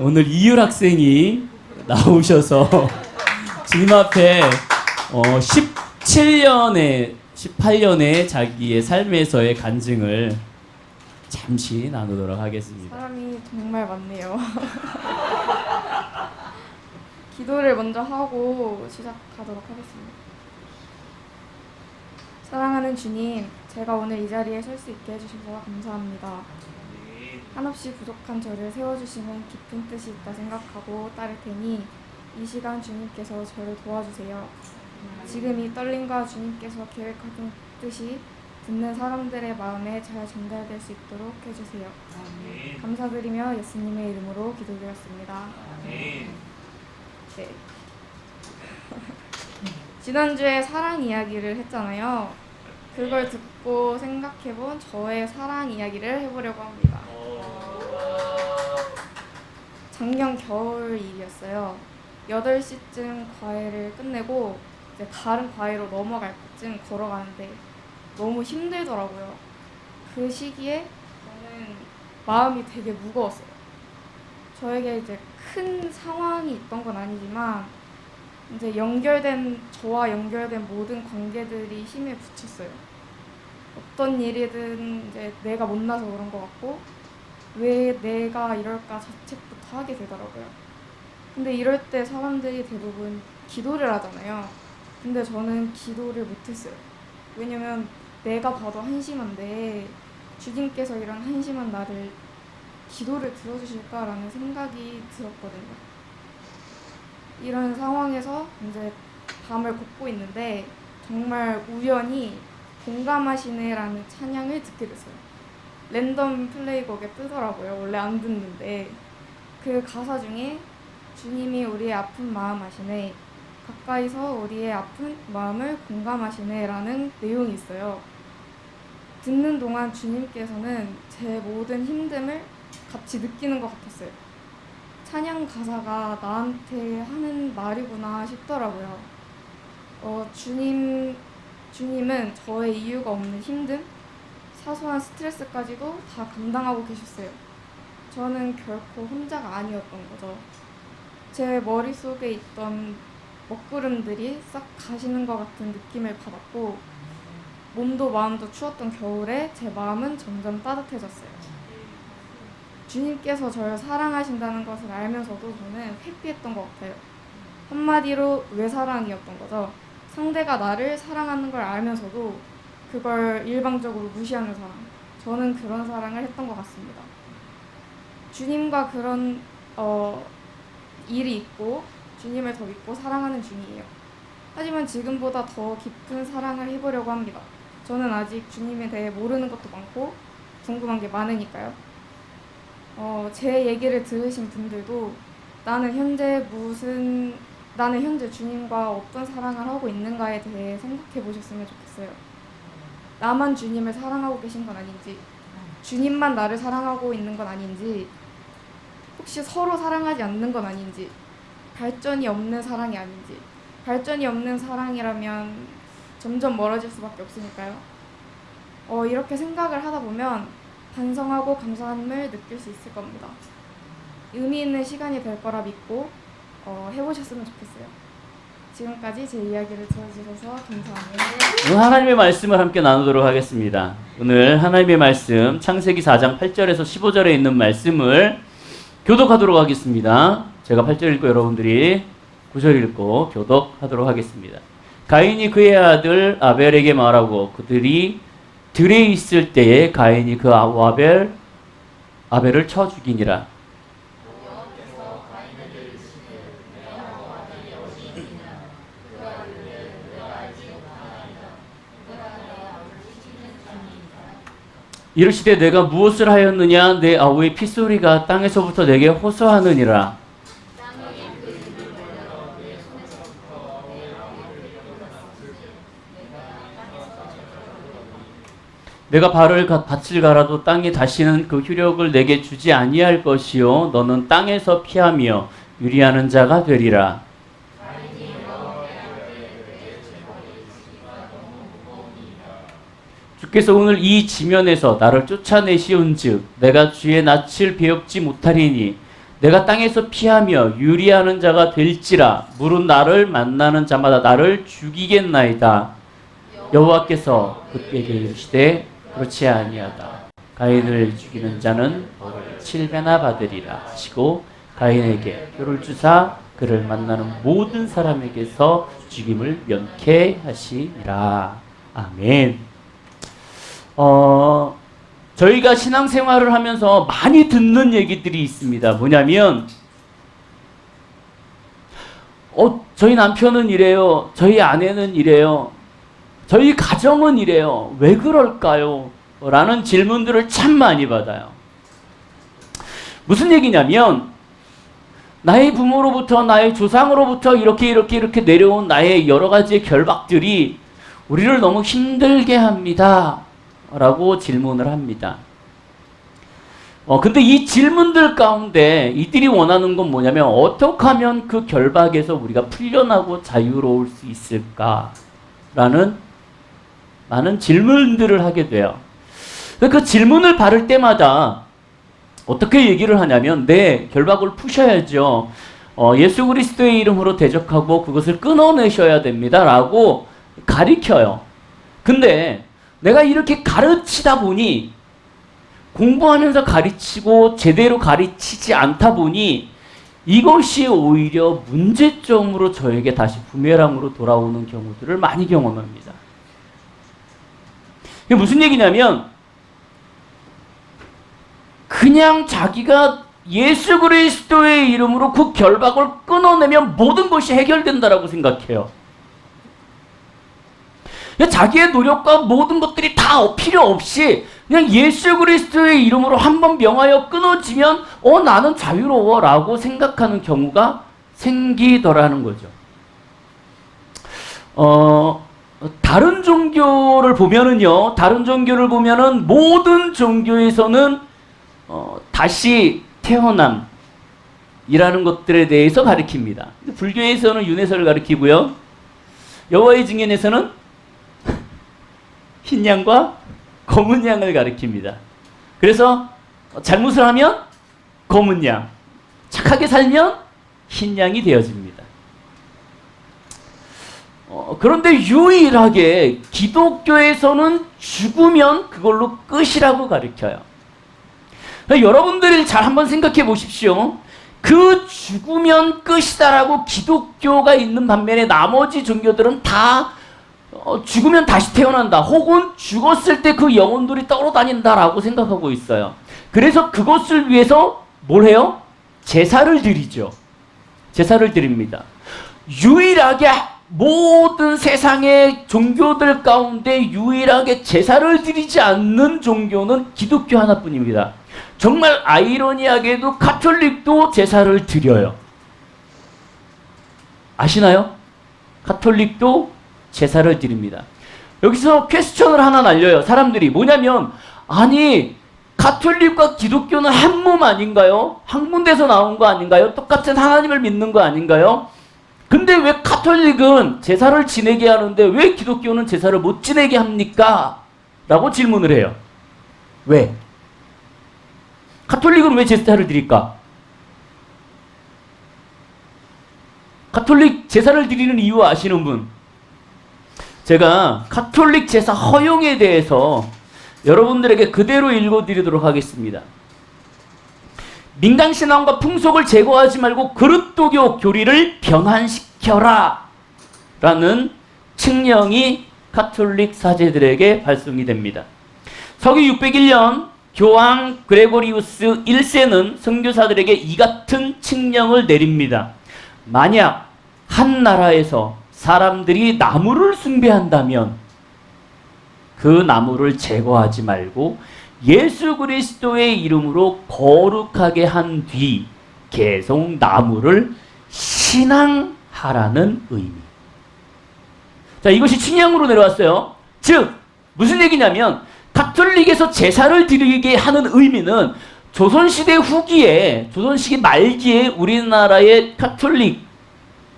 오늘 이율 학생이 나오셔서 주님 앞에 18년의 자기의 삶에서의 간증을 잠시 나누도록 하겠습니다. 사람이 정말 많네요. 기도를 먼저 하고 시작하도록 하겠습니다. 사랑하는 주님, 제가 오늘 이 자리에 설 수 있게 해주셔서 감사합니다. 한없이 부족한 저를 세워주시는 깊은 뜻이 있다 생각하고 따를 테니 이 시간 주님께서 저를 도와주세요. 지금 이 떨림과 주님께서 계획하신 뜻이 듣는 사람들의 마음에 잘 전달될 수 있도록 해주세요. 감사드리며 예수님의 이름으로 기도드렸습니다. 네. 지난주에 사랑 이야기를 했잖아요. 그걸 듣고 생각해본 저의 사랑 이야기를 해보려고 합니다. 작년 겨울 일이었어요. 8시쯤 과외를 끝내고 이제 다른 과외로 넘어갈 때쯤 걸어가는데 너무 힘들더라고요. 그 시기에 저는 마음이 되게 무거웠어요. 저에게 이제 큰 상황이 있던 건 아니지만 이제 저와 연결된 모든 관계들이 힘에 부쳤어요. 어떤 일이든 이제 내가 못나서 그런 것 같고 왜 내가 이럴까 자책부터 하게 되더라고요. 근데 이럴 때 사람들이 대부분 기도를 하잖아요. 근데 저는 기도를 못했어요. 왜냐면 내가 봐도 한심한데 주님께서 이런 한심한 나를 기도를 들어주실까라는 생각이 들었거든요. 이런 상황에서 이제 밤을 걷고 있는데 정말 우연히 공감하시네라는 찬양을 듣게 됐어요. 랜덤 플레이곡에 뜨더라고요. 원래 안 듣는데 그 가사 중에 주님이 우리의 아픈 마음 아시네, 가까이서 우리의 아픈 마음을 공감하시네 라는 내용이 있어요. 듣는 동안 주님께서는 제 모든 힘듦을 같이 느끼는 것 같았어요. 찬양 가사가 나한테 하는 말이구나 싶더라고요. 주님은 저의 이유가 없는 힘듦, 사소한 스트레스까지도 다 감당하고 계셨어요. 저는 결코 혼자가 아니었던 거죠. 제 머릿속에 있던 먹구름들이 싹 가시는 것 같은 느낌을 받았고 몸도 마음도 추웠던 겨울에 제 마음은 점점 따뜻해졌어요. 주님께서 저를 사랑하신다는 것을 알면서도 저는 회피했던 것 같아요. 한마디로 외사랑이었던 거죠. 상대가 나를 사랑하는 걸 알면서도 그걸 일방적으로 무시하는 사랑. 저는 그런 사랑을 했던 것 같습니다. 주님과 그런 일이 있고 주님을 더 믿고 사랑하는 중이에요. 하지만 지금보다 더 깊은 사랑을 해보려고 합니다. 저는 아직 주님에 대해 모르는 것도 많고 궁금한 게 많으니까요. 제 얘기를 들으신 분들도 나는 현재 주님과 어떤 사랑을 하고 있는가에 대해 생각해 보셨으면 좋겠어요. 나만 주님을 사랑하고 계신 건 아닌지, 주님만 나를 사랑하고 있는 건 아닌지, 혹시 서로 사랑하지 않는 건 아닌지, 발전이 없는 사랑이 아닌지. 발전이 없는 사랑이라면 점점 멀어질 수밖에 없으니까요. 이렇게 생각을 하다 보면 반성하고 감사함을 느낄 수 있을 겁니다. 의미 있는 시간이 될 거라 믿고 해보셨으면 좋겠어요. 지금까지 제 이야기를 들어주셔서 감사합니다. 오늘 하나님의 말씀을 함께 나누도록 하겠습니다. 오늘 하나님의 말씀 창세기 4장 8절에서 15절에 있는 말씀을 교독하도록 하겠습니다. 제가 8절 읽고 여러분들이 9절 읽고 교독하도록 하겠습니다. 가인이 그의 아들 아벨에게 말하고 그들이 들에 있을 때에 가인이 그 아벨을 쳐 죽이니라. 이르시되 내가 무엇을 하였느냐? 내 아우의 핏소리가 땅에서부터 내게 호소하느니라. 내가 밭을 갈아도 땅이 다시는 그 효력을 내게 주지 아니할 것이요 너는 땅에서 피하며 유리하는 자가 되리라. 주께서 오늘 이 지면에서 나를 쫓아내시온즉 내가 주의 낯을 배웁지 못하리니 내가 땅에서 피하며 유리하는 자가 될지라 물은 나를 만나는 자마다 나를 죽이겠나이다. 여호와께서 그때에게 이르시되 그렇지 아니하다. 가인을 죽이는 자는 벌을 7배나 받으리라 하시고 가인에게 표를 주사 그를 만나는 모든 사람에게서 죽임을 면케하시니라. 아멘. 저희가 신앙생활을 하면서 많이 듣는 얘기들이 있습니다. 뭐냐면 저희 남편은 이래요. 저희 아내는 이래요. 저희 가정은 이래요. 왜 그럴까요? 라는 질문들을 참 많이 받아요. 무슨 얘기냐면 나의 부모로부터 나의 조상으로부터 이렇게 내려온 나의 여러 가지의 결박들이 우리를 너무 힘들게 합니다. 라고 질문을 합니다. 근데 이 질문들 가운데 이들이 원하는 건 뭐냐면 어떻게 하면 그 결박에서 우리가 풀려나고 자유로울 수 있을까? 라는 많은 질문들을 하게 돼요. 그 질문을 받을 때마다 어떻게 얘기를 하냐면 네, 결박을 푸셔야죠. 예수 그리스도의 이름으로 대적하고 그것을 끊어내셔야 됩니다. 라고 가리켜요. 근데 내가 이렇게 가르치다 보니 공부하면서 가르치고 제대로 가르치지 않다 보니 이것이 오히려 문제점으로 저에게 다시 부메랑으로 돌아오는 경우들을 많이 경험합니다. 이게 무슨 얘기냐면 그냥 자기가 예수 그리스도의 이름으로 그 결박을 끊어내면 모든 것이 해결된다라고 생각해요. 자기의 노력과 모든 것들이 다 필요 없이 그냥 예수 그리스도의 이름으로 한번 명하여 끊어지면 나는 자유로워 라고 생각하는 경우가 생기더라는 거죠. 다른 종교를 보면은요, 다른 종교를 보면은 모든 종교에서는 다시 태어남이라는 것들에 대해서 가르칩니다. 불교에서는 윤회설을 가르치고요, 여호와의 증인에서는 흰 양과 검은 양을 가리킵니다. 그래서 잘못을 하면 검은 양, 착하게 살면 흰 양이 되어집니다. 그런데 유일하게 기독교에서는 죽으면 그걸로 끝이라고 가르쳐요. 여러분들이 잘 한번 생각해 보십시오. 그 죽으면 끝이다라고 기독교가 있는 반면에 나머지 종교들은 다 죽으면 다시 태어난다, 혹은 죽었을 때 그 영혼들이 떠오르다닌다라고 생각하고 있어요. 그래서 그것을 위해서 뭘 해요? 제사를 드리죠. 제사를 드립니다. 유일하게 모든 세상의 종교들 가운데 유일하게 제사를 드리지 않는 종교는 기독교 하나뿐입니다. 정말 아이러니하게도 가톨릭도 제사를 드려요. 아시나요? 가톨릭도 제사를 드립니다. 여기서 퀘스천을 하나 날려요. 사람들이 뭐냐면, 아니 가톨릭과 기독교는 한 몸 아닌가요? 한 군데서 나온 거 아닌가요? 똑같은 하나님을 믿는 거 아닌가요? 근데 왜 가톨릭은 제사를 지내게 하는데 왜 기독교는 제사를 못 지내게 합니까? 라고 질문을 해요. 왜? 가톨릭은 왜 제사를 드릴까? 가톨릭 제사를 드리는 이유 아시는 분? 제가 가톨릭 제사 허용에 대해서 여러분들에게 그대로 읽어드리도록 하겠습니다. 민간신앙과 풍속을 제거하지 말고 그리스도교 교리를 변환시켜라 라는 칙령이 가톨릭 사제들에게 발송이 됩니다. 서기 601년 교황 그레고리우스 1세는 선교사들에게 이 같은 칙령을 내립니다. 만약 한 나라에서 사람들이 나무를 숭배한다면 그 나무를 제거하지 말고 예수 그리스도의 이름으로 거룩하게 한 뒤 계속 나무를 신앙하라는 의미. 자, 이것이 칙령으로 내려왔어요. 즉 무슨 얘기냐면 가톨릭에서 제사를 드리게 하는 의미는 조선시대 후기에, 조선시대 말기에 우리나라에 가톨릭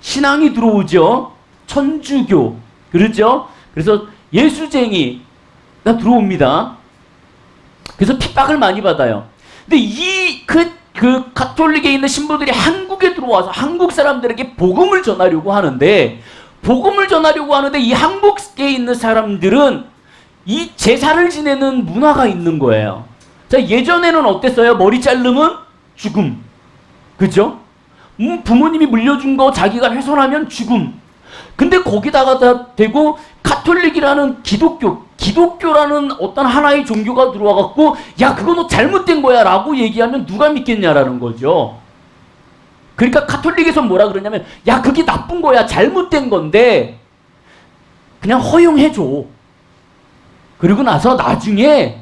신앙이 들어오죠. 천주교, 그렇죠? 그래서 예수쟁이가 들어옵니다. 그래서 핍박을 많이 받아요. 근데 그 그 가톨릭에 있는 신부들이 한국에 들어와서 한국 사람들에게 복음을 전하려고 하는데 이 한국에 있는 사람들은 이 제사를 지내는 문화가 있는 거예요. 자, 예전에는 어땠어요? 머리 자르면 죽음. 그죠? 부모님이 물려준 거 자기가 훼손하면 죽음. 근데 거기다가 대고 가톨릭이라는 기독교라는 어떤 하나의 종교가 들어와갖고 야 그거 너 잘못된 거야 라고 얘기하면 누가 믿겠냐라는 거죠. 그러니까 가톨릭에서 뭐라 그러냐면 야 그게 나쁜 거야 잘못된 건데 그냥 허용해줘. 그리고 나서 나중에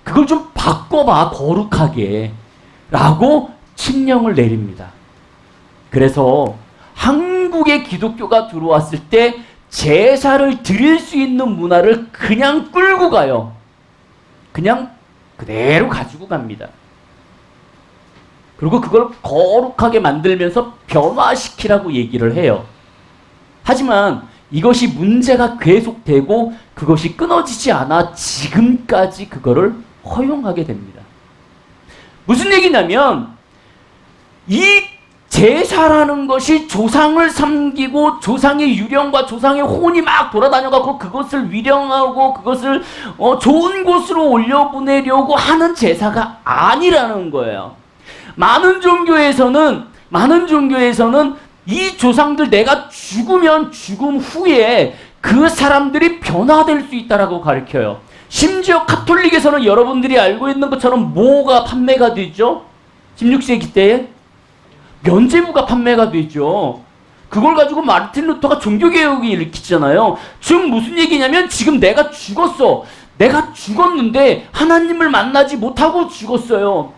그걸 좀 바꿔봐 거룩하게 라고 칙령을 내립니다. 그래서 한국에 기독교가 들어왔을 때 제사를 드릴 수 있는 문화를 그냥 끌고 가요. 그냥 그대로 가지고 갑니다. 그리고 그걸 거룩하게 만들면서 변화시키라고 얘기를 해요. 하지만 이것이 문제가 계속되고 그것이 끊어지지 않아 지금까지 그거를 허용하게 됩니다. 무슨 얘기냐면 이 제사라는 것이 조상을 섬기고 조상의 유령과 조상의 혼이 막 돌아다녀갖고 그것을 위령하고 그것을 좋은 곳으로 올려보내려고 하는 제사가 아니라는 거예요. 많은 종교에서는 이 조상들 내가 죽으면 죽음 후에 그 사람들이 변화될 수 있다라고 가르쳐요. 심지어 가톨릭에서는 여러분들이 알고 있는 것처럼 뭐가 판매가 되죠? 16세기 때에 면죄부가 판매가 되죠. 그걸 가지고 마르틴 루터가 종교개혁을 일으키잖아요. 즉 무슨 얘기냐면 지금 내가 죽었어. 내가 죽었는데 하나님을 만나지 못하고 죽었어요.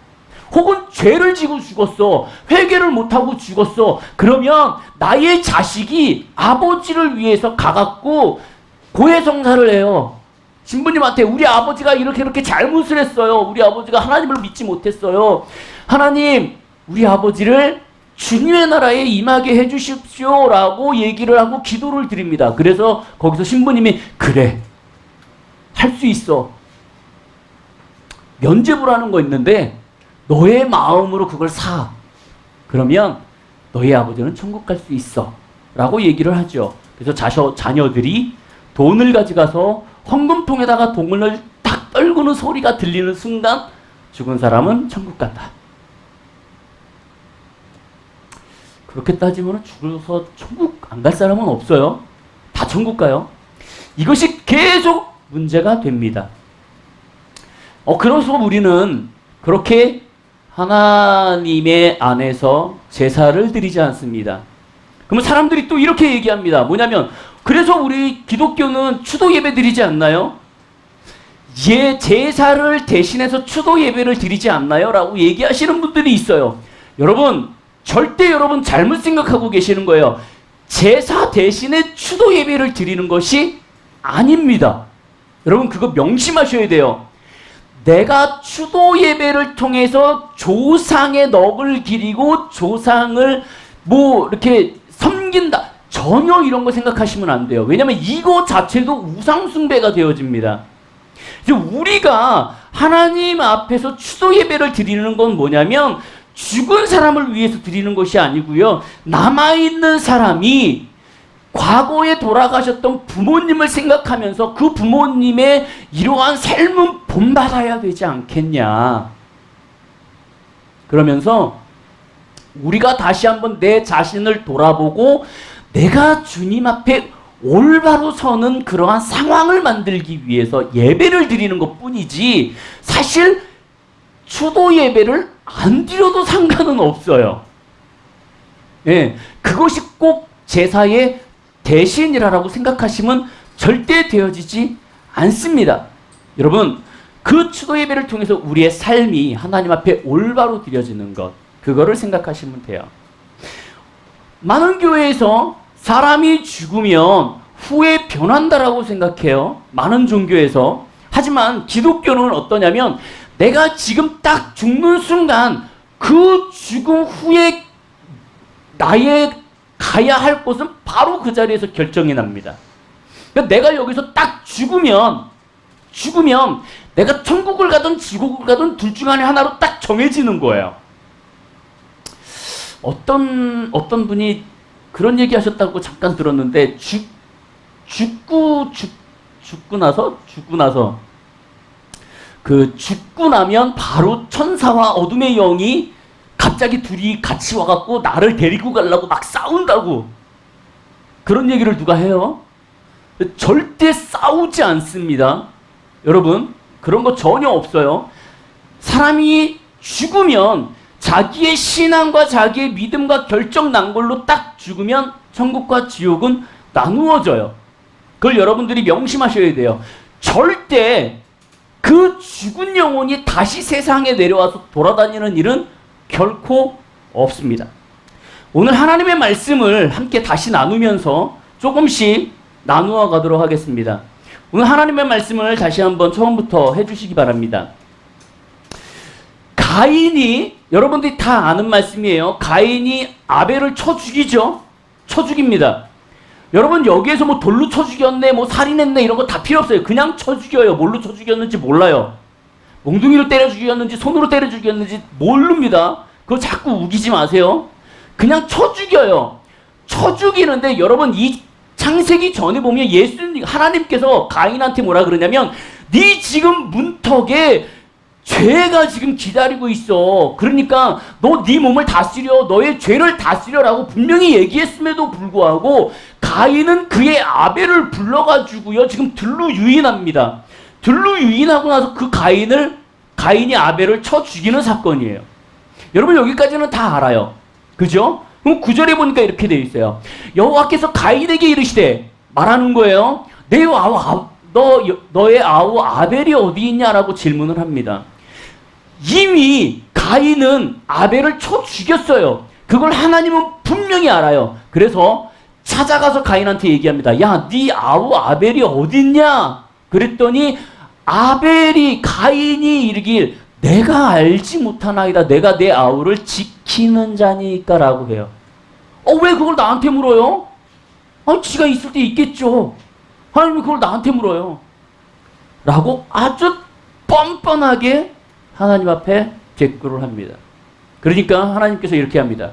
혹은 죄를 지고 죽었어. 회개를 못하고 죽었어. 그러면 나의 자식이 아버지를 위해서 가갖고 고해성사를 해요. 신부님한테 우리 아버지가 이렇게 잘못을 했어요. 우리 아버지가 하나님을 믿지 못했어요. 하나님 우리 아버지를 주님의 나라에 임하게 해주십시오 라고 얘기를 하고 기도를 드립니다. 그래서 거기서 신부님이 그래 할 수 있어. 면죄부라는 거 있는데 너의 마음으로 그걸 사. 그러면 너의 아버지는 천국 갈 수 있어 라고 얘기를 하죠. 그래서 자녀들이 돈을 가져가서 헌금통에다가 돈을 딱 떨구는 소리가 들리는 순간 죽은 사람은 천국 간다. 그렇게 따지면 죽어서 천국 안 갈 사람은 없어요. 다 천국 가요. 이것이 계속 문제가 됩니다. 그래서 우리는 그렇게 하나님의 안에서 제사를 드리지 않습니다. 그러면 사람들이 또 이렇게 얘기합니다. 뭐냐면 그래서 우리 기독교는 추도 예배 드리지 않나요? 제사를 대신해서 추도 예배를 드리지 않나요? 라고 얘기하시는 분들이 있어요. 여러분 절대 여러분 잘못 생각하고 계시는 거예요. 제사 대신에 추도 예배를 드리는 것이 아닙니다. 여러분 그거 명심하셔야 돼요. 내가 추도 예배를 통해서 조상의 넋을 기리고 조상을 이렇게 섬긴다. 전혀 이런 거 생각하시면 안 돼요. 왜냐면 이거 자체도 우상숭배가 되어집니다. 이제 우리가 하나님 앞에서 추도 예배를 드리는 건 뭐냐면 죽은 사람을 위해서 드리는 것이 아니고요. 남아있는 사람이 과거에 돌아가셨던 부모님을 생각하면서 그 부모님의 이러한 삶은 본받아야 되지 않겠냐. 그러면서 우리가 다시 한번 내 자신을 돌아보고 내가 주님 앞에 올바로 서는 그러한 상황을 만들기 위해서 예배를 드리는 것 뿐이지 사실 추도 예배를 안 드려도 상관은 없어요. 예, 그것이 꼭 제사의 대신이라고 생각하시면 절대 되어지지 않습니다. 여러분, 그 추도 예배를 통해서 우리의 삶이 하나님 앞에 올바로 드려지는 것, 그거를 생각하시면 돼요. 많은 교회에서 사람이 죽으면 후에 변한다라고 생각해요. 많은 종교에서. 하지만 기독교는 어떠냐면 내가 지금 딱 죽는 순간 그 죽음 후에 나의 가야 할 곳은 바로 그 자리에서 결정이 납니다. 그러니까 내가 여기서 딱 죽으면 내가 천국을 가든 지옥을 가든 둘 중 하나로 딱 정해지는 거예요. 어떤 분이 그런 얘기 하셨다고 잠깐 들었는데, 죽고 나서 죽고 나면 바로 천사와 어둠의 영이 갑자기 둘이 같이 와갖고 나를 데리고 가려고 막 싸운다고. 그런 얘기를 누가 해요? 절대 싸우지 않습니다. 여러분, 그런 거 전혀 없어요. 사람이 죽으면 자기의 신앙과 자기의 믿음과 결정 난 걸로 딱 죽으면 천국과 지옥은 나누어져요. 그걸 여러분들이 명심하셔야 돼요. 절대 그 죽은 영혼이 다시 세상에 내려와서 돌아다니는 일은 결코 없습니다. 오늘 하나님의 말씀을 함께 다시 나누면서 조금씩 나누어 가도록 하겠습니다. 오늘 하나님의 말씀을 다시 한번 처음부터 해주시기 바랍니다. 가인이, 여러분들이 다 아는 말씀이에요. 가인이 아벨을 쳐 죽이죠. 쳐 죽입니다. 여러분, 여기에서 뭐 돌로 쳐 죽였네, 뭐 살인했네, 이런 거 다 필요 없어요. 그냥 쳐 죽여요. 뭘로 쳐 죽였는지 몰라요. 몽둥이로 때려 죽였는지 손으로 때려 죽였는지 모릅니다. 그거 자꾸 우기지 마세요. 그냥 쳐 죽여요. 쳐 죽이는데 여러분, 이 창세기 전에 보면 하나님께서 가인한테 뭐라 그러냐면, 네 지금 문턱에 죄가 지금 기다리고 있어. 그러니까 너 네 몸을 다스려, 너의 죄를 다스려라고 분명히 얘기했음에도 불구하고 가인은 그의 아벨을 불러가지고요, 지금 들로 유인합니다. 들로 유인하고 나서 그 가인이 아벨을 쳐 죽이는 사건이에요. 여러분, 여기까지는 다 알아요. 그죠? 그럼 9절에 보니까 이렇게 되어 있어요. 여호와께서 가인에게 이르시되, 말하는 거예요. 너의 아우 아벨이 어디 있냐라고 질문을 합니다. 이미 가인은 아벨을 쳐 죽였어요. 그걸 하나님은 분명히 알아요. 그래서 찾아가서 가인한테 얘기합니다. 야, 네 아우 아벨이 어디 있냐? 그랬더니 가인이 이르길, 내가 알지 못하나이다. 내가 내 아우를 지키는 자니까 라고 해요. 왜 그걸 나한테 물어요? 지가 있을 때 있겠죠. 하나님이 그걸 나한테 물어요. 라고 아주 뻔뻔하게 하나님 앞에 대꾸를 합니다. 그러니까 하나님께서 이렇게 합니다.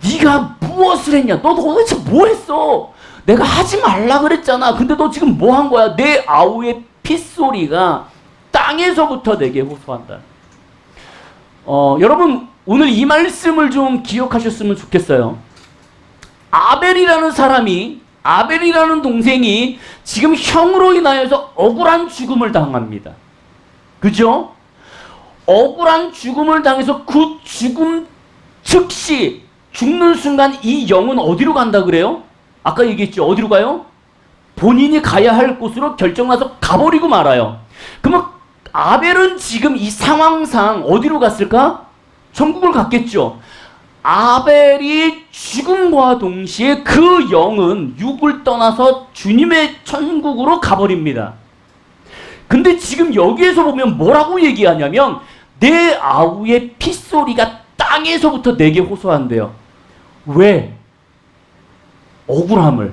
네가 무엇을 했냐? 너 도대체 뭐 했어? 내가 하지 말라 그랬잖아. 근데 너 지금 뭐 한 거야? 내 아우의 핏소리가 땅에서부터 내게 호소한다. 여러분, 오늘 이 말씀을 좀 기억하셨으면 좋겠어요. 아벨이라는 동생이 지금 형으로 인하여서 억울한 죽음을 당합니다. 그죠? 억울한 죽음을 당해서 그 죽음 즉시 죽는 순간 이 영은 어디로 간다 그래요? 아까 얘기했죠. 어디로 가요? 본인이 가야 할 곳으로 결정나서 가버리고 말아요. 그러면 아벨은 지금 이 상황상 어디로 갔을까? 천국을 갔겠죠. 아벨이 죽음과 동시에 그 영은 육을 떠나서 주님의 천국으로 가버립니다. 근데 지금 여기에서 보면 뭐라고 얘기하냐면, 내 아우의 핏소리가 땅에서부터 내게 호소한대요. 왜? 억울함을.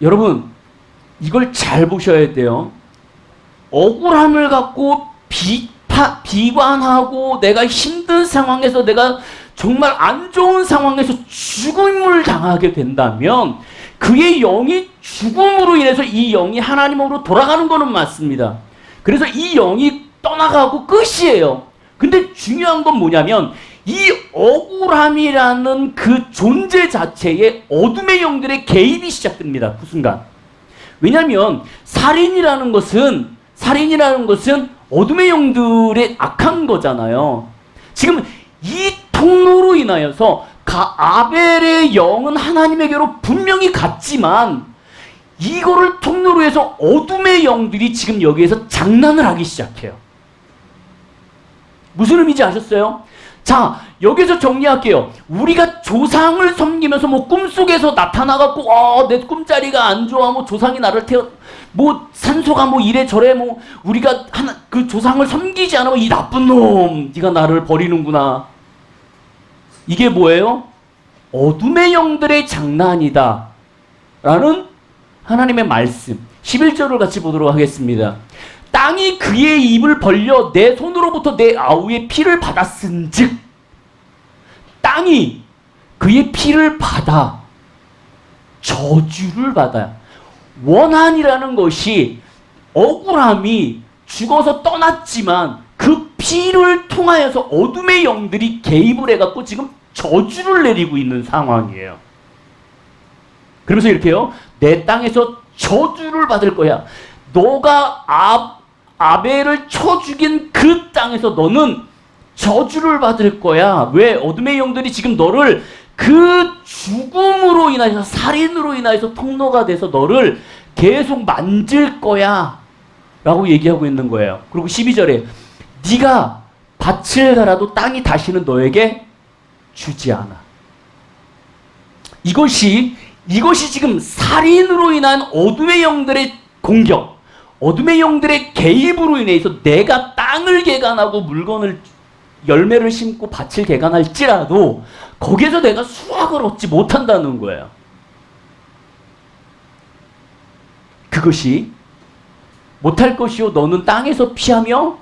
여러분, 이걸 잘 보셔야 돼요. 억울함을 갖고 비관하고 내가 힘든 상황에서, 내가 정말 안 좋은 상황에서 죽음을 당하게 된다면 그의 영이 죽음으로 인해서 이 영이 하나님으로 돌아가는 것은 맞습니다. 그래서 이 영이 떠나가고 끝이에요. 근데 중요한 건 뭐냐면, 이 억울함이라는 그 존재 자체에 어둠의 영들의 개입이 시작됩니다. 그 순간. 왜냐하면 살인이라는 것은 어둠의 영들의 악한 거잖아요. 지금 이 통로로 인하여서 아벨의 영은 하나님에게로 분명히 갔지만, 이거를 통로로 해서 어둠의 영들이 지금 여기에서 장난을 하기 시작해요. 무슨 의미인지 아셨어요? 자, 여기서 정리할게요. 우리가 조상을 섬기면서 뭐 꿈속에서 나타나갖고 내 꿈자리가 안 좋아, 뭐 조상이 나를 뭐 산소가 뭐 이래저래, 뭐 우리가 그 조상을 섬기지 않으면 이 나쁜 놈, 네가 나를 버리는구나. 이게 뭐예요? 어둠의 영들의 장난이다 라는 하나님의 말씀. 11절을 같이 보도록 하겠습니다. 땅이 그의 입을 벌려 내 손으로부터 내 아우의 피를 받았은즉, 땅이 그의 피를 받아 저주를 받아요. 원한이라는 것이 억울함이 죽어서 떠났지만 그 피를 통하여서 어둠의 영들이 개입을 해갖고 지금 저주를 내리고 있는 상황이에요. 그러면서 이렇게요. 내 땅에서 저주를 받을 거야. 너가 아벨을 쳐 죽인 그 땅에서 너는 저주를 받을 거야. 왜? 어둠의 영들이 지금 너를 그 죽음으로 인하여서 살인으로 인하여서 통로가 돼서 너를 계속 만질 거야 라고 얘기하고 있는 거예요. 그리고 12절에 네가 밭을 갈아도 땅이 다시는 너에게 주지 않아. 이것이 지금 살인으로 인한 어둠의 영들의 공격, 어둠의 영들의 개입으로 인해서 내가 땅을 개간하고 물건을 열매를 심고 밭을 개간할지라도 거기에서 내가 수확을 얻지 못한다는 거예요. 그것이 못할 것이요 너는 땅에서 피하며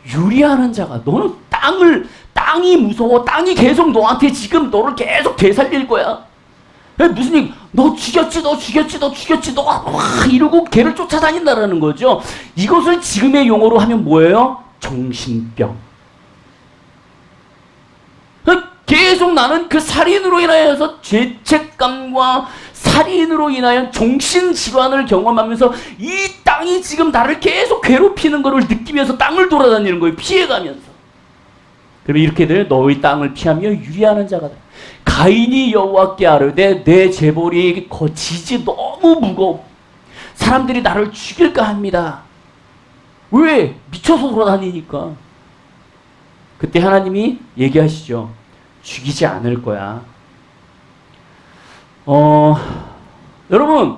유리하는 자가. 너는 땅이 무서워. 땅이 계속 너한테 지금 너를 계속 되살릴 거야. 무슨 얘기? 너 죽였지 너가 이러고 걔를 쫓아다닌다라는 거죠. 이것을 지금의 용어로 하면 뭐예요? 정신병. 계속 나는 그 살인으로 인하여서 죄책감과 살인으로 인하여 정신질환을 경험하면서 이 땅이 지금 나를 계속 괴롭히는 것을 느끼면서 땅을 돌아다니는 거예요. 피해가면서. 그러면 이렇게 돼 너의 땅을 피하며 유리하는 자가 돼. 가인이 여호와께 아뢰되 내 재벌이 거지지 너무 무거워. 사람들이 나를 죽일까 합니다. 왜? 미쳐서 돌아다니니까. 그때 하나님이 얘기하시죠. 죽이지 않을 거야. 여러분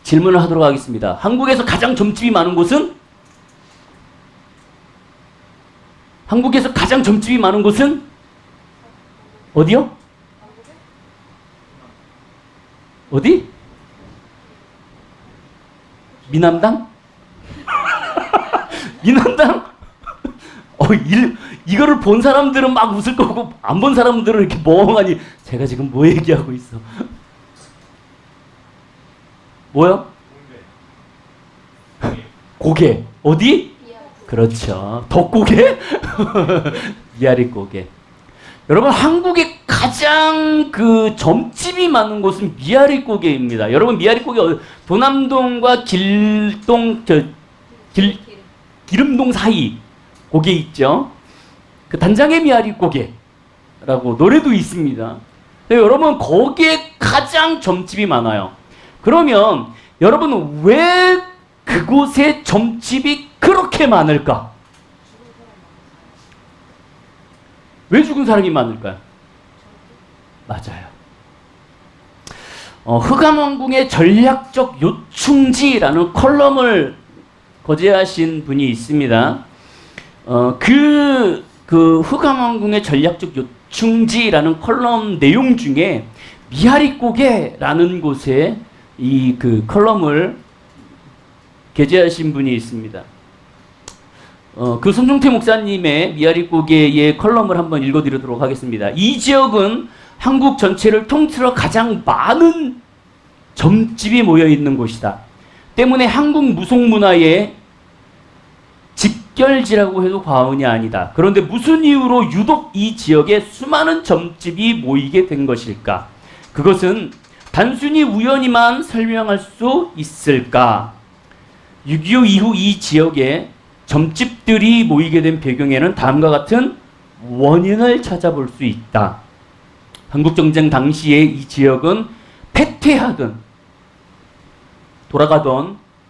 질문을 하도록 하겠습니다. 한국에서 가장 점집이 많은 곳은? 한국에서 가장 점집이 많은 곳은? 어디요? 어디? 미남당? 미남당? 이거를 본 사람들은 막 웃을 거고 안 본 사람들은 이렇게 멍하니 제가 지금 뭐 얘기하고 있어? 뭐요? 고개. 어디? 그렇죠. 덕고개? 미아리 고개. 여러분 한국에 가장 그 점집이 많은 곳은 미아리 고개입니다. 여러분 미아리 고개 도남동과 기름동 사이 고개 있죠? 그 단장의 미아리 고개라고 노래도 있습니다. 여러분 거기에 가장 점집이 많아요. 그러면 여러분 왜 그곳에 점집이 그렇게 많을까? 왜 죽은 사람이 많을까요? 맞아요. 흑암왕궁의 전략적 요충지라는 컬럼을 거제하신 분이 있습니다. 그 흑암왕궁의 전략적 요충지라는 컬럼 내용 중에 미아리고개라는 곳에 이 그 컬럼을 게재하신 분이 있습니다. 그 손종태 목사님의 미아리고개의 컬럼을 한번 읽어드리도록 하겠습니다. 이 지역은 한국 전체를 통틀어 가장 많은 점집이 모여있는 곳이다. 때문에 한국 무속문화의 집결지라고 해도 과언이 아니다. 그런데 무슨 이유로 유독 이 지역에 수많은 점집이 모이게 된 것일까? 그것은 단순히 우연히만 설명할 수 있을까? 6.25 이후 이 지역에 점집들이 모이게 된 배경에는 다음과 같은 원인을 찾아볼 수 있다. 한국전쟁 당시에 이 지역은 패퇴하던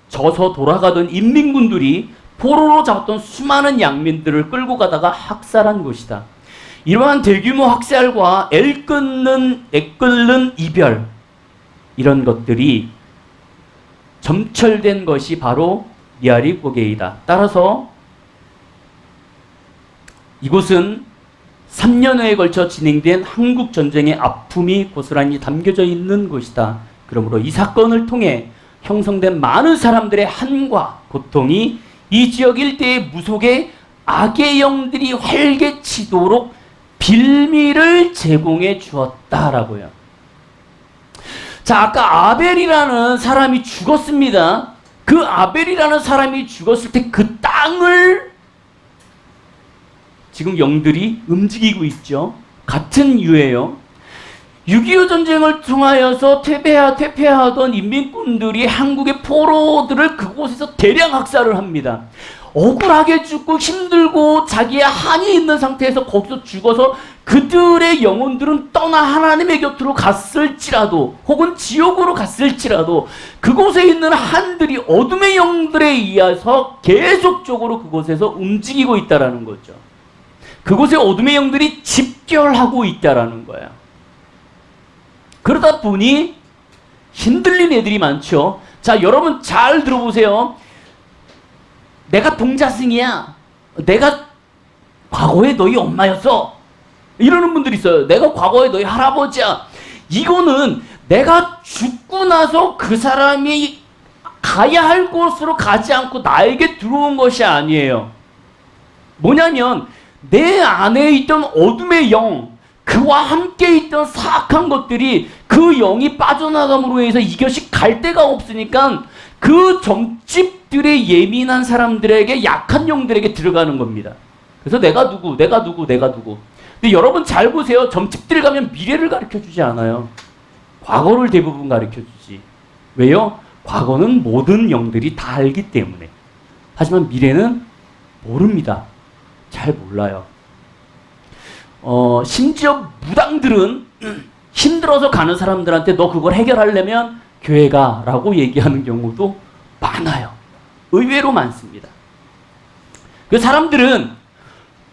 져서 돌아가던 인민군들이 포로로 잡았던 수많은 양민들을 끌고 가다가 학살한 곳이다. 이러한 대규모 학살과 애끓는 이별, 이런 것들이 점철된 것이 바로 미아리고개이다. 따라서 이곳은 3년여에 걸쳐 진행된 한국 전쟁의 아픔이 고스란히 담겨져 있는 곳이다. 그러므로 이 사건을 통해 형성된 많은 사람들의 한과 고통이 이 지역 일대의 무속의 악의 영들이 활개치도록 빌미를 제공해 주었다라고요. 자, 아까 아벨이라는 사람이 죽었습니다. 그 아벨이라는 사람이 죽었을 때 그 땅을 지금 영들이 움직이고 있죠. 같은 유예요. 6.25 전쟁을 통하여서 퇴폐하던 인민군들이 한국의 포로들을 그곳에서 대량 학살을 합니다. 억울하게 죽고 힘들고 자기의 한이 있는 상태에서 거기서 죽어서 그들의 영혼들은 떠나 하나님의 곁으로 갔을지라도 혹은 지옥으로 갔을지라도 그곳에 있는 한들이 어둠의 영들에 의해서 계속적으로 그곳에서 움직이고 있다라는 거죠. 그곳에 어둠의 영들이 집결하고 있다라는 거예요. 그러다 보니 힘들린 애들이 많죠. 자, 여러분 잘 들어보세요. 내가 동자승이야. 내가 과거에 너희 엄마였어. 이러는 분들이 있어요. 내가 과거에 너희 할아버지야. 이거는 내가 죽고 나서 그 사람이 가야 할 곳으로 가지 않고 나에게 들어온 것이 아니에요. 뭐냐면 내 안에 있던 어둠의 영, 그와 함께 있던 사악한 것들이 그 영이 빠져나감으로 해서 이것이 갈 데가 없으니까 그 점집들의 예민한 사람들에게, 약한 영들에게 들어가는 겁니다. 그래서 내가 누구. 근데 여러분 잘 보세요. 점집들 가면 미래를 가르쳐 주지 않아요. 과거를 대부분 가르쳐 주지. 왜요? 과거는 모든 영들이 다 알기 때문에. 하지만 미래는 모릅니다. 잘 몰라요. 심지어 무당들은 힘들어서 가는 사람들한테 너 그걸 해결하려면 교회 가라고 얘기하는 경우도 많아요. 의외로 많습니다. 그 사람들은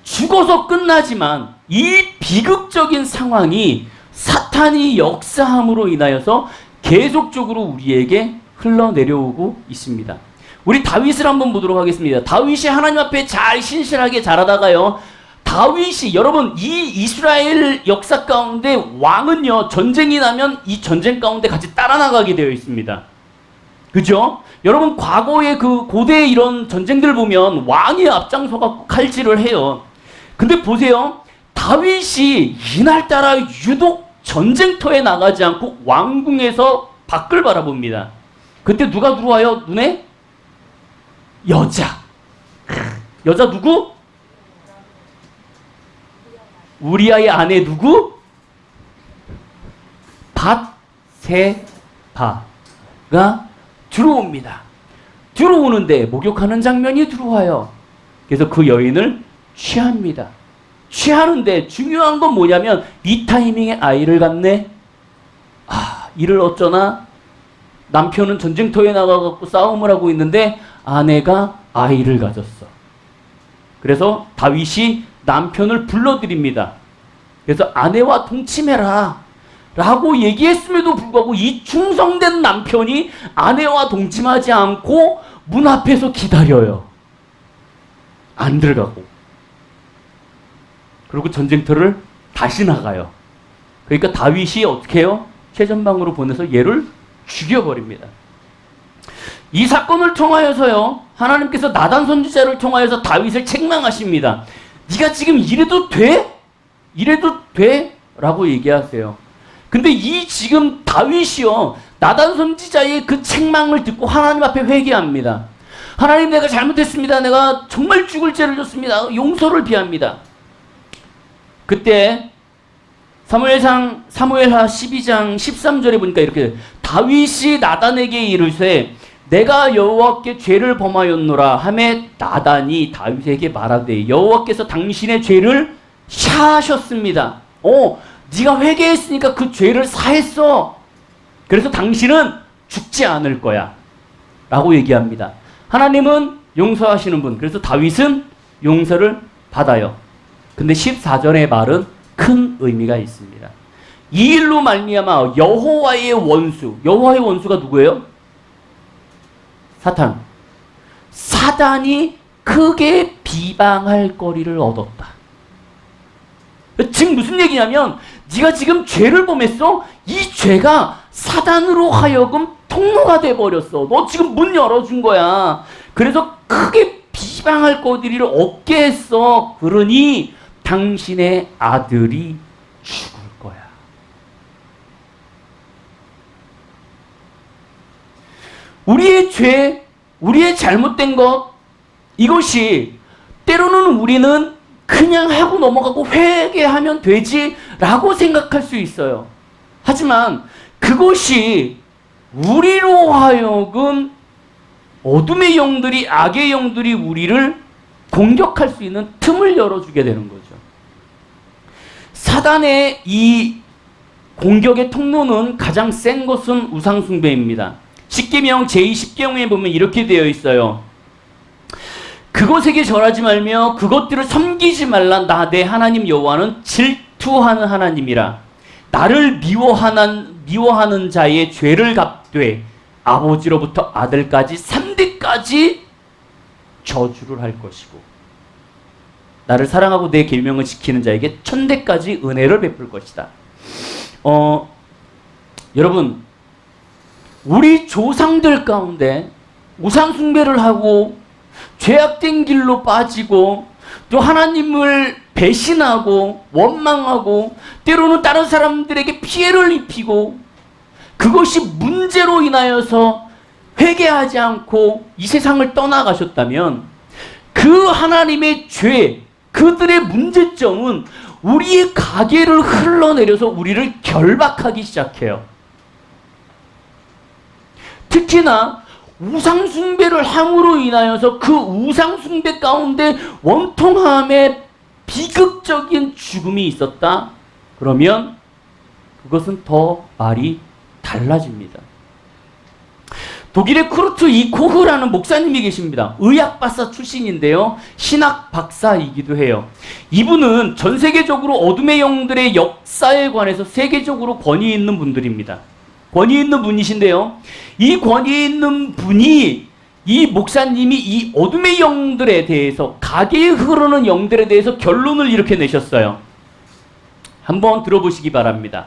죽어서 끝나지만 이 비극적인 상황이 사탄이 역사함으로 인하여서 계속적으로 우리에게 흘러내려오고 있습니다. 우리 다윗을 한번 보도록 하겠습니다. 다윗이 하나님 앞에 잘 신실하게 자라다가요. 다윗이, 여러분, 이 이스라엘 역사 가운데 왕은요, 전쟁이 나면 이 전쟁 가운데 같이 따라 나가게 되어 있습니다. 그죠? 여러분, 과거의 그 고대의 이런 전쟁들 보면 왕이 앞장서갖고 칼질을 해요. 근데 보세요. 다윗이 이날따라 유독 전쟁터에 나가지 않고 왕궁에서 밖을 바라봅니다. 그때 누가 들어와요? 눈에? 여자. 여자 누구? 우리아의 아내 누구? 밧세바가 들어옵니다. 들어오는데 목욕하는 장면이 들어와요. 그래서 그 여인을 취합니다. 취하는데 중요한 건 뭐냐면 이 타이밍에 아이를 갖네. 이를 어쩌나? 남편은 전쟁터에 나가갖고 싸움을 하고 있는데 아내가 아이를 가졌어. 그래서 다윗이 남편을 불러드립니다. 그래서 아내와 동침해라 라고 얘기했음에도 불구하고 이 충성된 남편이 아내와 동침하지 않고 문 앞에서 기다려요. 안 들어가고. 그리고 전쟁터를 다시 나가요. 그러니까 다윗이 어떻게 해요? 최전방으로 보내서 얘를 죽여버립니다. 이 사건을 통하여서요, 하나님께서 나단 선지자를 통하여서 다윗을 책망하십니다. 네가 지금 이래도 돼? 이래도 돼? 라고 얘기하세요. 근데 이 지금 다윗이요, 나단 선지자의 그 책망을 듣고 하나님 앞에 회개합니다. 하나님, 내가 잘못했습니다. 내가 정말 죽을 죄를 졌습니다. 용서를 비합니다. 그때 사무엘하 12장 13절에 보니까 이렇게 다윗이 나단에게 이르되 내가 여호와께 죄를 범하였노라 하매 나단이 다윗에게 말하되 여호와께서 당신의 죄를 사하셨습니다. 네가 회개했으니까 그 죄를 사했어. 그래서 당신은 죽지 않을 거야 라고 얘기합니다. 하나님은 용서하시는 분. 그래서 다윗은 용서를 받아요. 근데 14절의 말은 큰 의미가 있습니다. 이 일로 말미암아 여호와의 원수, 여호와의 원수가 누구예요? 사탄. 사단이 크게 비방할 거리를 얻었다. 지금 무슨 얘기냐면 네가 지금 죄를 범했어? 이 죄가 사단으로 하여금 통로가 돼버렸어. 너 지금 문 열어준 거야. 그래서 크게 비방할 거리를 얻게 했어. 그러니 당신의 아들이 죽을 거야. 우리의 죄, 우리의 잘못된 것, 이것이 때로는 우리는 그냥 하고 넘어가고 회개하면 되지라고 생각할 수 있어요. 하지만 그것이 우리로 하여금 어둠의 영들이, 악의 영들이 우리를 공격할 수 있는 틈을 열어주게 되는 거죠. 사단의 이 공격의 통로는 가장 센 것은 우상숭배입니다. 십계명 제20계명에 보면 이렇게 되어 있어요. 그것에게 절하지 말며 그것들을 섬기지 말라. 나 내 하나님 여호와는 질투하는 하나님이라. 나를 미워하는 자의 죄를 갚되 아버지로부터 아들까지 3대까지 저주를 할 것이고 나를 사랑하고 내 계명을 지키는 자에게 1000대까지 은혜를 베풀 것이다. 여러분, 우리 조상들 가운데 우상 숭배를 하고 죄악된 길로 빠지고 또 하나님을 배신하고 원망하고 때로는 다른 사람들에게 피해를 입히고 그것이 문제로 인하여서 회개하지 않고 이 세상을 떠나가셨다면 그 하나님의 죄, 그들의 문제점은 우리의 가계를 흘러내려서 우리를 결박하기 시작해요. 특히나 우상숭배를 함으로 인하여서 그 우상숭배 가운데 원통함의 비극적인 죽음이 있었다. 그러면 그것은 더 말이 달라집니다. 독일의 쿠르트 이 코흐라는 목사님이 계십니다. 의학박사 출신인데요. 신학 박사이기도 해요. 이분은 전 세계적으로 어둠의 영들의 역사에 관해서 세계적으로 권위 있는 분들입니다. 권위 있는 분이신데요. 이 권위 있는 분이 이 목사님이 이 어둠의 영들에 대해서 가계에 흐르는 영들에 대해서 결론을 이렇게 내셨어요. 한번 들어보시기 바랍니다.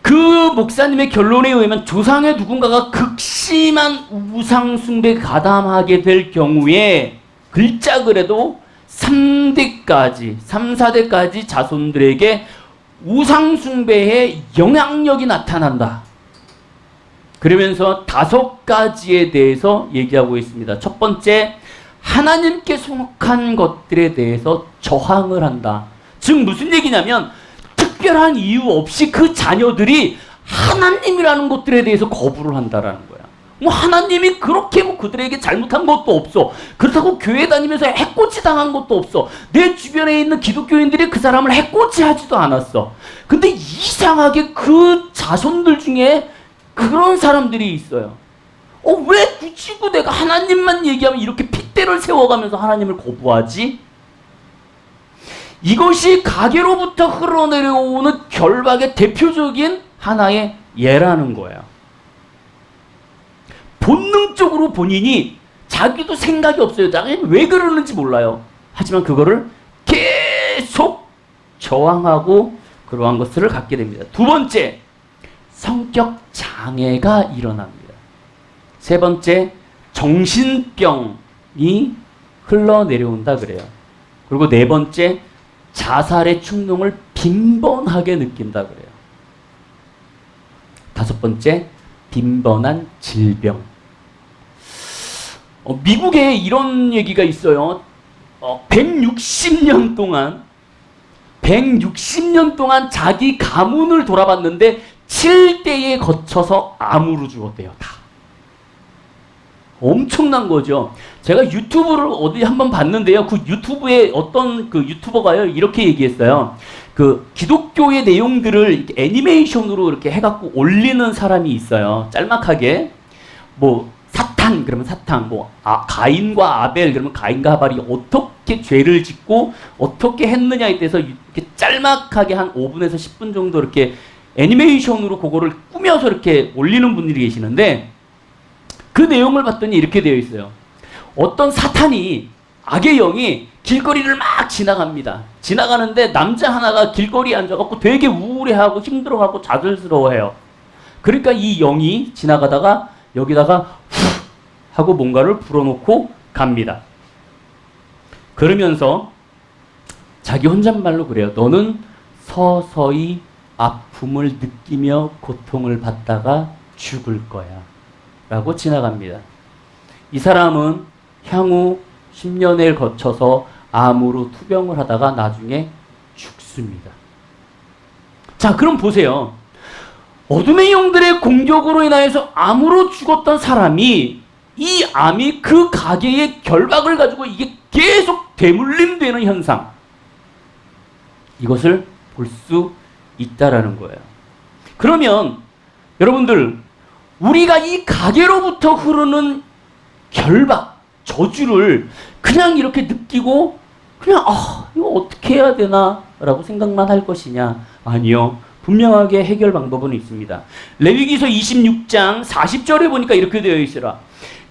그 목사님의 결론에 의하면 조상의 누군가가 극심한 우상숭배에 가담하게 될 경우에 글자 그래도 3대까지 3, 4대까지 자손들에게 우상숭배의 영향력이 나타난다. 그러면서 5가지에 대해서 얘기하고 있습니다. 첫 번째, 하나님께 속한 것들에 대해서 저항을 한다. 즉 무슨 얘기냐면 특별한 이유 없이 그 자녀들이 하나님이라는 것들에 대해서 거부를 한다라는 거야. 뭐 하나님이 그렇게 뭐 그들에게 잘못한 것도 없어. 그렇다고 교회 다니면서 해코지 당한 것도 없어. 내 주변에 있는 기독교인들이 그 사람을 해코지 하지도 않았어. 근데 이상하게 그 자손들 중에 그런 사람들이 있어요. 왜 굳이 내가 하나님만 얘기하면 이렇게 핏대를 세워가면서 하나님을 거부하지? 이것이 가계로부터 흘러내려오는 결박의 대표적인 하나의 예라는 거예요. 본능적으로 본인이 자기도 생각이 없어요. 자기는 왜 그러는지 몰라요. 하지만 그거를 계속 저항하고 그러한 것들을 갖게 됩니다. 두 번째, 성격 장애가 일어납니다. 세 번째, 정신병이 흘러내려온다 그래요. 그리고 네 번째, 자살의 충동을 빈번하게 느낀다 그래요. 다섯 번째, 빈번한 질병. 미국에 이런 얘기가 있어요. 160년 동안 자기 가문을 돌아봤는데 7대에 거쳐서 암으로 죽었대요. 다. 엄청난 거죠. 제가 유튜브를 어디 한번 봤는데요. 그 유튜브에 어떤 그 유튜버가요 이렇게 얘기했어요. 그 기독교의 내용들을 이렇게 애니메이션으로 이렇게 해갖고 올리는 사람이 있어요. 짤막하게 뭐 사탄 그러면 사탄, 뭐 가인과 아벨 그러면 가인과 아벨이 어떻게 죄를 짓고 어떻게 했느냐에 대해서 이렇게 짤막하게 한 5분에서 10분 정도 이렇게 애니메이션으로 그거를 꾸며서 이렇게 올리는 분들이 계시는데 그 내용을 봤더니 이렇게 되어 있어요. 어떤 사탄이 악의 영이 길거리를 막 지나갑니다. 지나가는데 남자 하나가 길거리에 앉아갖고 되게 우울해하고 힘들어하고 좌절스러워해요. 그러니까 이 영이 지나가다가 여기다가 후 하고 뭔가를 불어놓고 갑니다. 그러면서 자기 혼잣말로 그래요. 너는 서서히 아픔을 느끼며 고통을 받다가 죽을 거야. 라고 지나갑니다. 이 사람은 향후 10년을 거쳐서 암으로 투병을 하다가 나중에 죽습니다. 자, 그럼 보세요. 어둠의 영들의 공격으로 인하여서 암으로 죽었던 사람이 이 암이 그 가게의 결박을 가지고 이게 계속 대물림되는 현상. 이것을 볼 수 있다라는 거예요. 그러면 여러분들, 우리가 이 가게로부터 흐르는 결박, 저주를 그냥 이렇게 느끼고 그냥 이거 어떻게 해야 되나 라고 생각만 할 것이냐? 아니요. 분명하게 해결 방법은 있습니다. 레위기서 26장 40절에 보니까 이렇게 되어 있으라.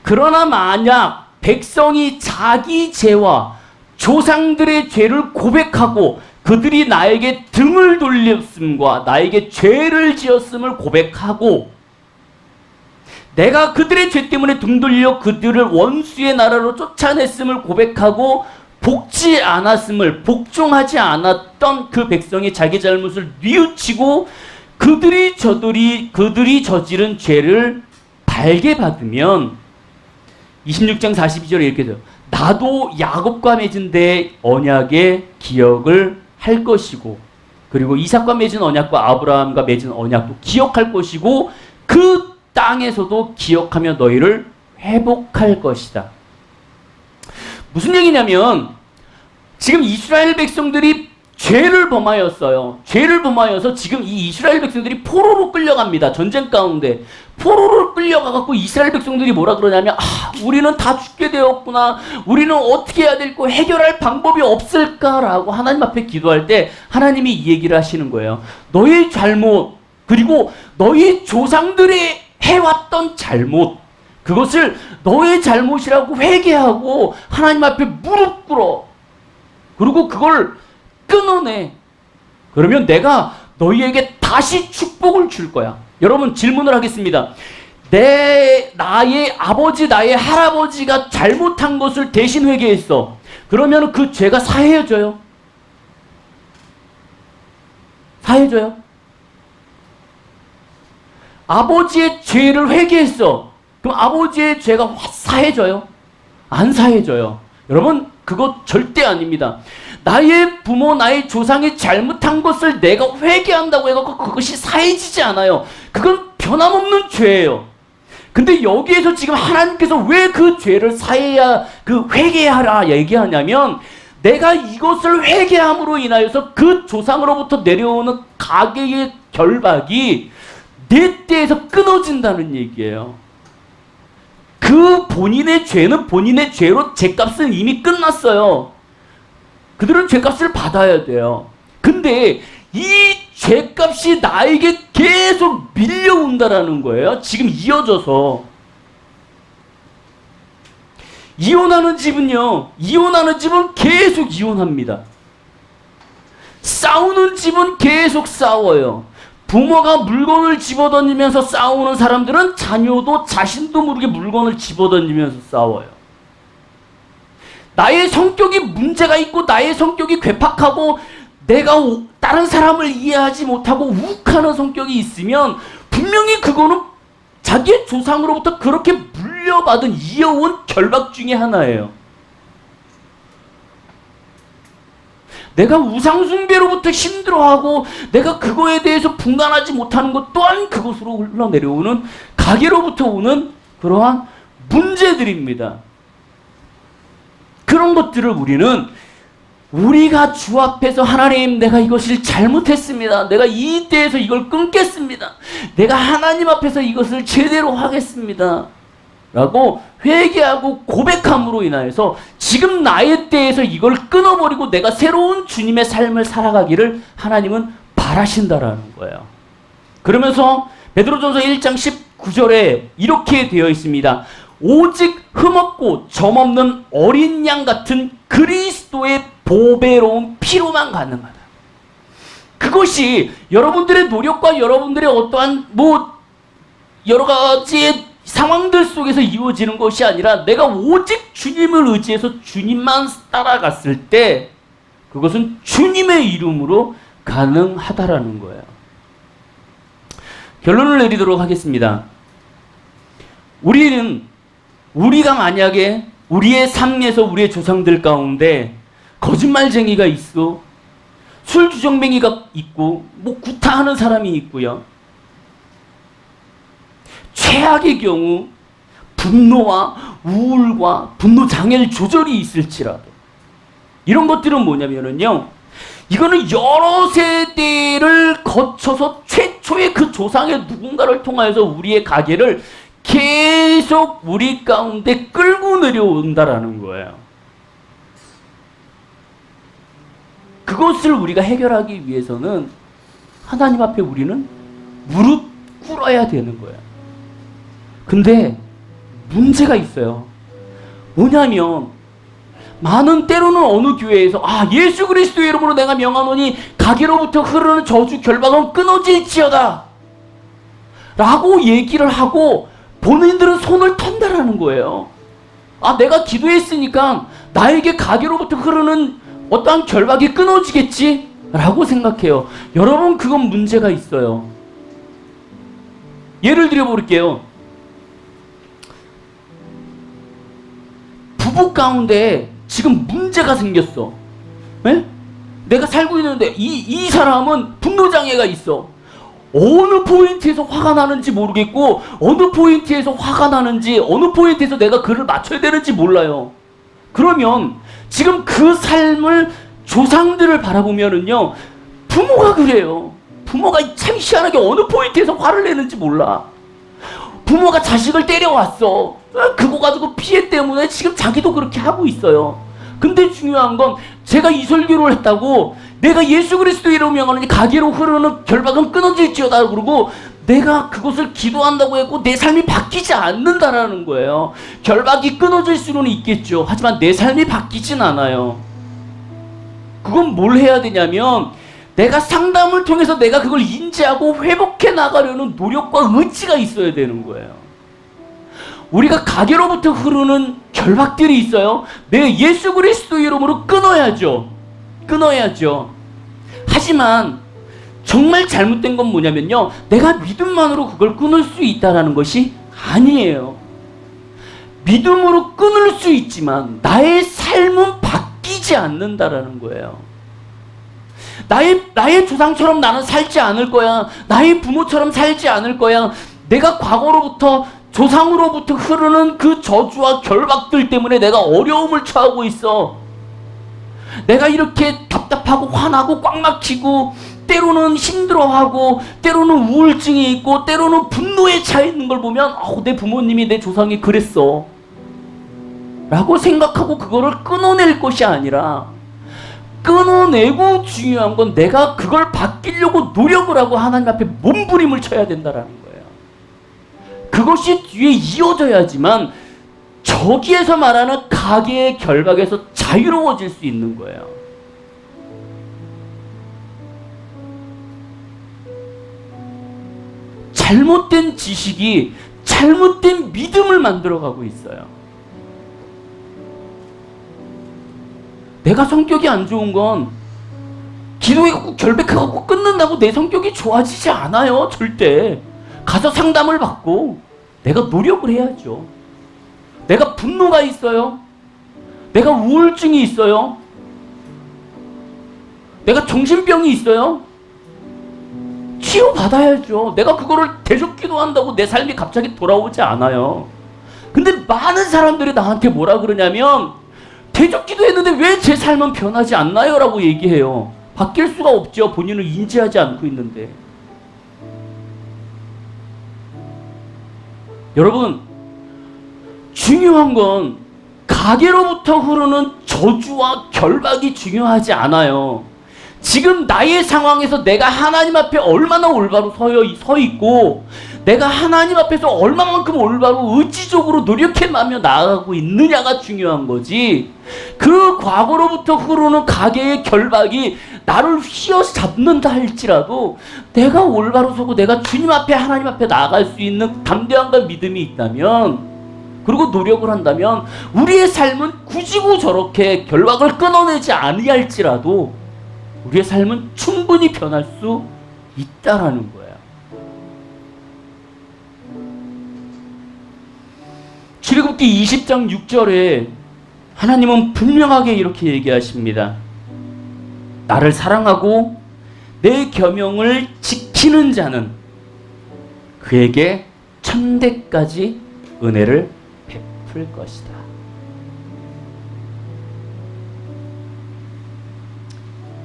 그러나 만약 백성이 자기 죄와 조상들의 죄를 고백하고 그들이 나에게 등을 돌렸음과 나에게 죄를 지었음을 고백하고 내가 그들의 죄 때문에 등 돌려 그들을 원수의 나라로 쫓아냈음을 고백하고 복지 않았음을, 복종하지 않았던 그 백성이 자기 잘못을 뉘우치고 그들이 저지른 죄를 발개받으면 26장 42절에 이렇게 돼요. 나도 야곱과 맺은 데 언약의 기억을 할 것이고 그리고 이삭과 맺은 언약과 아브라함과 맺은 언약도 기억할 것이고 그 땅에서도 기억하며 너희를 회복할 것이다. 무슨 얘기냐면 지금 이스라엘 백성들이 죄를 범하였어요. 죄를 범하여서 지금 이 이스라엘 백성들이 포로로 끌려갑니다. 전쟁 가운데 포로로 끌려가갖고 이스라엘 백성들이 뭐라 그러냐면 우리는 다 죽게 되었구나. 우리는 어떻게 해야 될까? 해결할 방법이 없을까라고 하나님 앞에 기도할 때 하나님이 이 얘기를 하시는 거예요. 너희 잘못 그리고 너희 조상들이 해왔던 잘못 그것을 너의 잘못이라고 회개하고 하나님 앞에 무릎 꿇어. 그리고 그걸 끊어내. 그러면 내가 너희에게 다시 축복을 줄 거야. 여러분 질문을 하겠습니다. 나의 아버지, 나의 할아버지가 잘못한 것을 대신 회개했어. 그러면 그 죄가 사해져요? 사해져요? 아버지의 죄를 회개했어. 그럼 아버지의 죄가 사해져요? 안 사해져요. 여러분 그거 절대 아닙니다. 나의 부모, 나의 조상이 잘못한 것을 내가 회개한다고 해서 그것이 사해지지 않아요. 그건 변함없는 죄예요. 근데 여기에서 지금 하나님께서 왜 그 죄를 회개하라 얘기하냐면 내가 이것을 회개함으로 인하여서 그 조상으로부터 내려오는 가계의 결박이 내 때에서 끊어진다는 얘기예요. 그 본인의 죄는 본인의 죄로 죄값은 이미 끝났어요. 그들은 죄값을 받아야 돼요. 근데 이 죄값이 나에게 계속 밀려온다라는 거예요. 지금 이어져서. 이혼하는 집은요. 이혼하는 집은 계속 이혼합니다. 싸우는 집은 계속 싸워요. 부모가 물건을 집어던지면서 싸우는 사람들은 자녀도 자신도 모르게 물건을 집어던지면서 싸워요. 나의 성격이 문제가 있고 나의 성격이 괴팍하고 내가 다른 사람을 이해하지 못하고 욱하는 성격이 있으면 분명히 그거는 자기의 조상으로부터 그렇게 물려받은 이어온 결박 중에 하나예요. 내가 우상숭배로부터 힘들어하고 내가 그거에 대해서 분간하지 못하는 것 또한 그것으로 흘러내려오는 가게로부터 오는 그러한 문제들입니다. 그런 것들을 우리가 주 앞에서 하나님 내가 이것을 잘못했습니다. 내가 이 때에서 이걸 끊겠습니다. 내가 하나님 앞에서 이것을 제대로 하겠습니다. 라고 회개하고 고백함으로 인하여서 지금 나의 때에서 이걸 끊어버리고 내가 새로운 주님의 삶을 살아가기를 하나님은 바라신다라는 거예요. 그러면서 베드로전서 1장 19절에 이렇게 되어 있습니다. 오직 흠없고 점없는 어린 양 같은 그리스도의 보배로운 피로만 가능하다. 그것이 여러분들의 노력과 여러분들의 어떠한 여러 가지의 상황들 속에서 이루어지는 것이 아니라 내가 오직 주님을 의지해서 주님만 따라갔을 때 그것은 주님의 이름으로 가능하다라는 거예요. 결론을 내리도록 하겠습니다. 우리가 만약에 우리의 삶에서 우리의 조상들 가운데 거짓말쟁이가 있고 술주정뱅이가 있고 구타하는 사람이 있고요. 최악의 경우 분노와 우울과 분노 장애를 조절이 있을지라도 이런 것들은 뭐냐면요. 이거는 여러 세대를 거쳐서 최초의 그 조상의 누군가를 통하여서 우리의 가계를 계속 우리 가운데 끌고 내려온다라는 거예요. 그것을 우리가 해결하기 위해서는 하나님 앞에 우리는 무릎 꿇어야 되는 거예요. 근데 문제가 있어요. 뭐냐면 많은 때로는 어느 교회에서 예수 그리스도의 이름으로 내가 명하노니 가게로부터 흐르는 저주 결박은 끊어질지어다 라고 얘기를 하고 본인들은 손을 턴다라는 거예요. 내가 기도했으니까 나에게 가게로부터 흐르는 어떠한 결박이 끊어지겠지? 라고 생각해요. 여러분, 그건 문제가 있어요. 예를 들어 볼게요. 부부 가운데 지금 문제가 생겼어. 에? 내가 살고 있는데 이 사람은 분노장애가 있어. 어느 포인트에서 화가 나는지 모르겠고 어느 포인트에서 화가 나는지 어느 포인트에서 내가 그를 맞춰야 되는지 몰라요. 그러면 지금 그 삶을 조상들을 바라보면은요, 부모가 그래요. 부모가 참 희한하게 어느 포인트에서 화를 내는지 몰라. 부모가 자식을 때려왔어. 그거 가지고 피해 때문에 지금 자기도 그렇게 하고 있어요. 근데 중요한 건 제가 이 설교를 했다고 내가 예수 그리스도의 이름으로 명하노니 가게로 흐르는 결박은 끊어질지어다 그러고 내가 그것을 기도한다고 했고 내 삶이 바뀌지 않는다라는 거예요. 결박이 끊어질 수는 있겠죠. 하지만 내 삶이 바뀌진 않아요. 그건 뭘 해야 되냐면 내가 상담을 통해서 내가 그걸 인지하고 회복해 나가려는 노력과 의지가 있어야 되는 거예요. 우리가 가게로부터 흐르는 결박들이 있어요. 내 예수 그리스도 이름으로 끊어야죠. 하지만 정말 잘못된 건 뭐냐면요, 내가 믿음만으로 그걸 끊을 수 있다는 것이 아니에요. 믿음으로 끊을 수 있지만 나의 삶은 바뀌지 않는다라는 거예요. 나의 조상처럼 나는 살지 않을 거야. 나의 부모처럼 살지 않을 거야. 내가 과거로부터 조상으로부터 흐르는 그 저주와 결박들 때문에 내가 어려움을 처하고 있어. 내가 이렇게 답답하고 화나고 꽉 막히고 때로는 힘들어하고 때로는 우울증이 있고 때로는 분노에 차 있는 걸 보면 내 부모님이 내 조상이 그랬어 라고 생각하고 그거를 끊어낼 것이 아니라 끊어내고 중요한 건 내가 그걸 바뀌려고 노력을 하고 하나님 앞에 몸부림을 쳐야 된다라는 거예요. 그것이 뒤에 이어져야지만 저기에서 말하는 가계의 결박에서 자유로워질 수 있는 거예요. 잘못된 지식이 잘못된 믿음을 만들어가고 있어요. 내가 성격이 안 좋은 건 기도해갖고 결백해갖고 끊는다고 내 성격이 좋아지지 않아요. 절대. 가서 상담을 받고 내가 노력을 해야죠. 내가 분노가 있어요. 내가 우울증이 있어요. 내가 정신병이 있어요. 치유받아야죠. 내가 그거를 계속 기도한다고 내 삶이 갑자기 돌아오지 않아요. 근데 많은 사람들이 나한테 뭐라 그러냐면 대적 기도했는데 왜 제 삶은 변하지 않나요? 라고 얘기해요. 바뀔 수가 없죠. 본인을 인지하지 않고 있는데. 여러분, 중요한 건 가게로부터 흐르는 저주와 결박이 중요하지 않아요. 지금 나의 상황에서 내가 하나님 앞에 얼마나 올바로 서 있고 내가 하나님 앞에서 얼마만큼 올바로 의지적으로 노력해나며 나아가고 있느냐가 중요한 거지, 그 과거로부터 흐르는 가계의 결박이 나를 휘어잡는다 할지라도 내가 올바로 서고 내가 주님 앞에 하나님 앞에 나아갈 수 있는 담대함과 믿음이 있다면 그리고 노력을 한다면 우리의 삶은 굳이 저렇게 결박을 끊어내지 아니할지라도 우리의 삶은 충분히 변할 수 있다라는 거예요. 출애굽기 20장 6절에 하나님은 분명하게 이렇게 얘기하십니다. 나를 사랑하고 내 계명을 지키는 자는 그에게 천대까지 은혜를 베풀 것이다.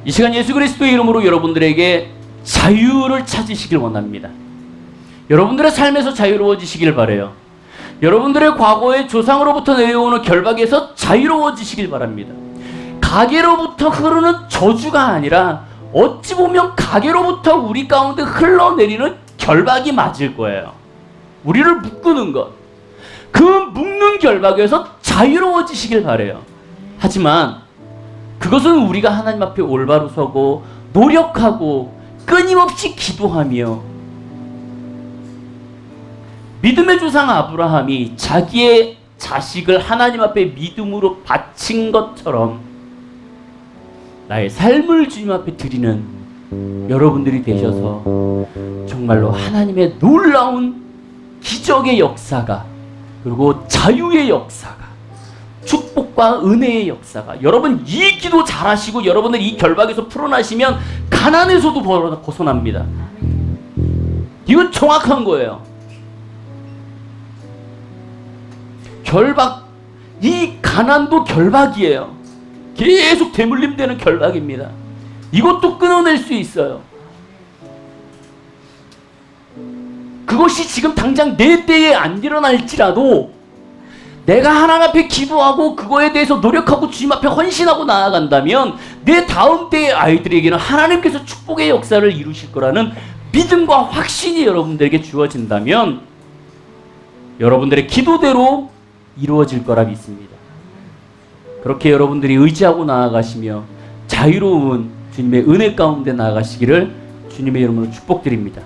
이 시간 예수 그리스도의 이름으로 여러분들에게 자유를 찾으시길 원합니다. 여러분들의 삶에서 자유로워지시길 바라요. 여러분들의 과거의 조상으로부터 내려오는 결박에서 자유로워지시길 바랍니다. 가계로부터 흐르는 저주가 아니라 어찌 보면 가계로부터 우리 가운데 흘러내리는 결박이 맞을 거예요. 우리를 묶는 것. 그 묶는 결박에서 자유로워지시길 바라요. 하지만 그것은 우리가 하나님 앞에 올바로 서고 노력하고 끊임없이 기도하며 믿음의 조상 아브라함이 자기의 자식을 하나님 앞에 믿음으로 바친 것처럼 나의 삶을 주님 앞에 드리는 여러분들이 되셔서 정말로 하나님의 놀라운 기적의 역사가 그리고 자유의 역사가 축복과 은혜의 역사가 여러분 이 기도 잘하시고 여러분들 이 결박에서 풀어나시면 가난에서도 벗어납니다. 이건 정확한 거예요. 결박, 이 가난도 결박이에요. 계속 대물림되는 결박입니다. 이것도 끊어낼 수 있어요. 그것이 지금 당장 내 때에 안 일어날지라도 내가 하나님 앞에 기도하고 그거에 대해서 노력하고 주님 앞에 헌신하고 나아간다면 내 다음 때의 아이들에게는 하나님께서 축복의 역사를 이루실 거라는 믿음과 확신이 여러분들에게 주어진다면 여러분들의 기도대로 이루어질 거라 믿습니다. 그렇게 여러분들이 의지하고 나아가시며 자유로운 주님의 은혜 가운데 나아가시기를 주님의 이름으로 축복드립니다.